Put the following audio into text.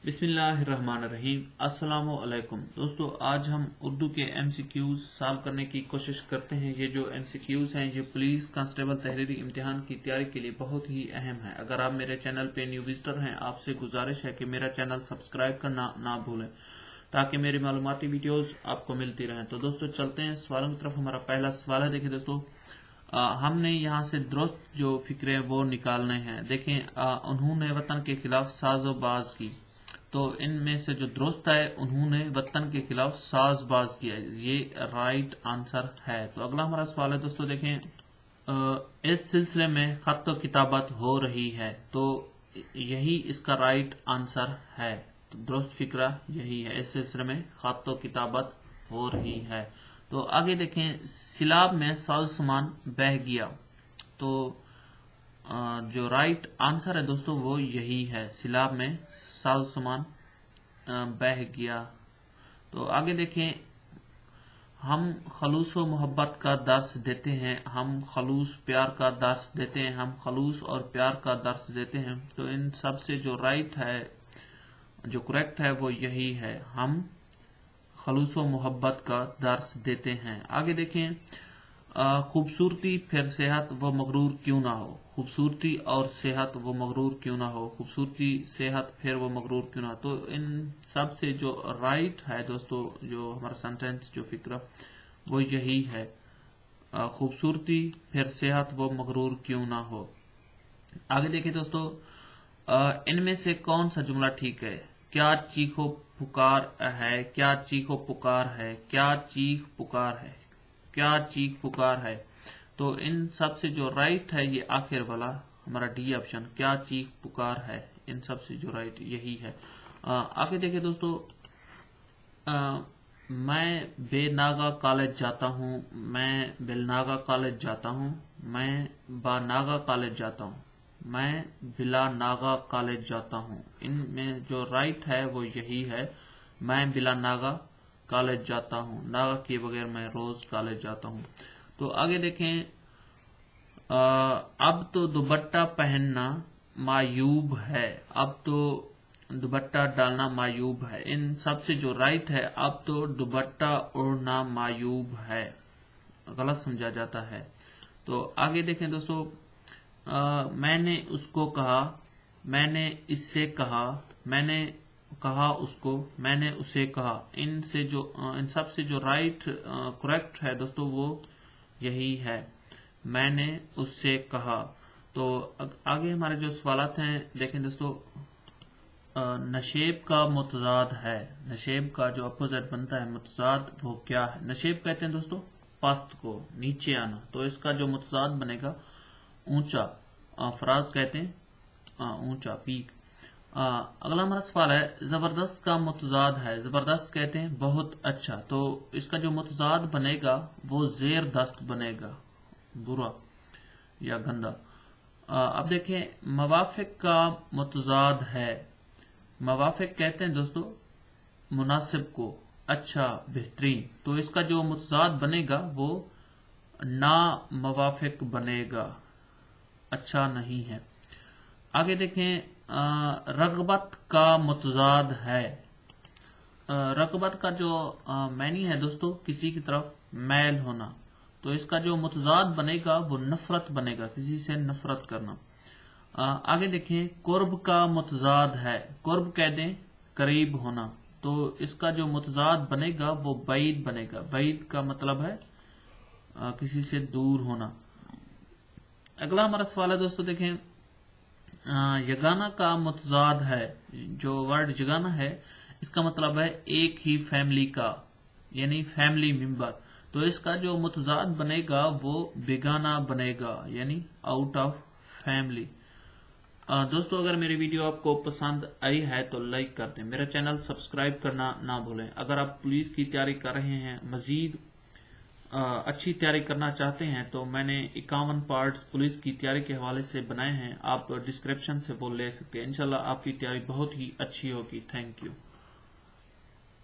बिस्मिल्लाहिर्रहमानिर्रहीम। अस्सलाम वालेकुम दोस्तों, आज हम उर्दू के MCQs सॉल्व करने की कोशिश करते हैं। ये जो MCQs हैं ये पुलिस कांस्टेबल तहरीरी इम्तिहान की तैयारी के लिए बहुत ही अहम है। अगर आप मेरे चैनल पे न्यू विजिटर हैं, आपसे गुजारिश है कि मेरा चैनल सब्सक्राइब करना ना भूलें ताकि मेरी मालूमाती वीडियोस आपको मिलती रहें। तो दोस्तों चलते हैं सवालों की तरफ। हमारा पहला सवाल है, देखिए दोस्तों, हमने यहाँ से दुरुस्त जो फिक्रे वो निकालने हैं। देखें, उन्होंने वतन के खिलाफ साजोबाज की, तो इनमें से जो दुरुस्त है उन्होंने वतन के खिलाफ साजबाज किया, ये राइट आंसर है। तो अगला हमारा सवाल है दोस्तों, देखें, इस सिलसिले में खत किताबत हो रही है, तो यही इसका राइट आंसर है। तो दुरुस्त फिक्रा यही है, इस सिलसिले में खत किताबत हो रही है। तो आगे देखें, सिलाब में साज सामान बह गया, तो जो राइट आंसर है दोस्तों वो यही है, सिलाब में साज सामान बह गया। तो आगे देखें, हम खलूस व मोहब्बत का दर्स देते हैं, हम खलूस प्यार का दर्स देते हैं, हम खलूस और प्यार का दर्स देते हैं। तो इन सब से जो राइट है, जो करेक्ट है वो यही है, हम खलूस व मोहब्बत का दर्स देते हैं। आगे देखें, खूबसूरती फिर सेहत व मगरूर क्यों ना हो, खूबसूरती और सेहत व मगरूर क्यों ना हो, खूबसूरती सेहत फिर वो मगरूर क्यों ना हो। तो इन सब से जो राइट है दोस्तों, जो हमारा सेंटेंस जो फिक्रा वो यही है, खूबसूरती फिर सेहत व मगरूर क्यों ना हो। आगे देखिए दोस्तों, इनमें से कौन सा जुमला ठीक है? क्या चीखो पुकार है, क्या चीखो पुकार है, क्या चीख पुकार है, क्या चीख पुकार है। तो इन सब से जो राइट है ये आखिर वाला हमारा डी ऑप्शन, क्या चीख पुकार है, इन सब से जो राइट यही है। आगे देखिए दोस्तों, मैं बेनागा कॉलेज जाता हूँ, मैं बेलनागा कॉलेज जाता हूँ, मैं बानागा कॉलेज जाता हूँ, मैं बिला नागा कॉलेज जाता हूँ। इनमें जो राइट है वो यही है, मैं बिला नागा कॉलेज जाता हूँ, नागा किए बगैर मैं रोज कॉलेज जाता हूँ। तो आगे देखें, अब तो दुपट्टा पहनना मायूब है, अब तो दुपट्टा डालना मायूब है। इन सब से जो राइट है, अब तो दुपट्टा ओढ़ना मायूब है, गलत समझा जाता है। तो आगे देखें दोस्तों, मैंने उसको कहा, मैंने इससे कहा, मैंने कहा उसको, मैंने उसे कहा। इन सब से जो राइट करेक्ट है दोस्तों वो यही है, मैंने उससे कहा। तो आगे हमारे जो सवालात हैं, देखें दोस्तों, नशेब का मुतजाद है, नशेब का जो अपोजिट बनता है मुतजाद वो क्या है? नशेब कहते हैं दोस्तों पस्त को, नीचे आना, तो इसका जो मुतजाद बनेगा ऊंचा, फराज कहते हैं ऊंचा, पीक। अगला हमारा सवाल है, जबरदस्त का मुतजाद है, जबरदस्त कहते हैं बहुत अच्छा, तो इसका जो मुतजाद बनेगा वो जेर दस्त बनेगा, बुरा या गंदा। अब देखें, मवाफिक का मुतजाद है, मवाफिक कहते हैं दोस्तों मुनासिब को, अच्छा, बेहतरीन, तो इसका जो मुतजाद बनेगा वो ना मवाफिक बनेगा, अच्छा नहीं है। आगे देखें, रगबत का मुतजाद है, रगबत का जो मैनी है दोस्तों किसी की तरफ मैल होना, तो इसका जो मुतजाद बनेगा वो नफरत बनेगा, किसी से नफरत करना। आगे देखें, कुर्ब का मुतजाद है, कुर्ब कह दें करीब होना, तो इसका जो मुतजाद बनेगा वो बैद बनेगा, बैद का मतलब है किसी से दूर होना। अगला हमारा सवाल है दोस्तों, देखें, यगाना का मुतजाद है, जो वर्ड यगाना है इसका मतलब है एक ही फैमिली का, यानी फैमिली मेंबर, तो इसका जो मुतजाद बनेगा वो बेगाना बनेगा, यानी आउट ऑफ फैमिली। दोस्तों अगर मेरी वीडियो आपको पसंद आई है तो लाइक कर दें, मेरा चैनल सब्सक्राइब करना ना भूलें। अगर आप पुलिस की तैयारी कर रहे हैं, मजीद अच्छी तैयारी करना चाहते हैं, तो मैंने 51 पार्ट्स पुलिस की तैयारी के हवाले से बनाए हैं, आप डिस्क्रिप्शन से वो ले सकते हैं। इंशाल्लाह आपकी तैयारी बहुत ही अच्छी होगी। Thank you.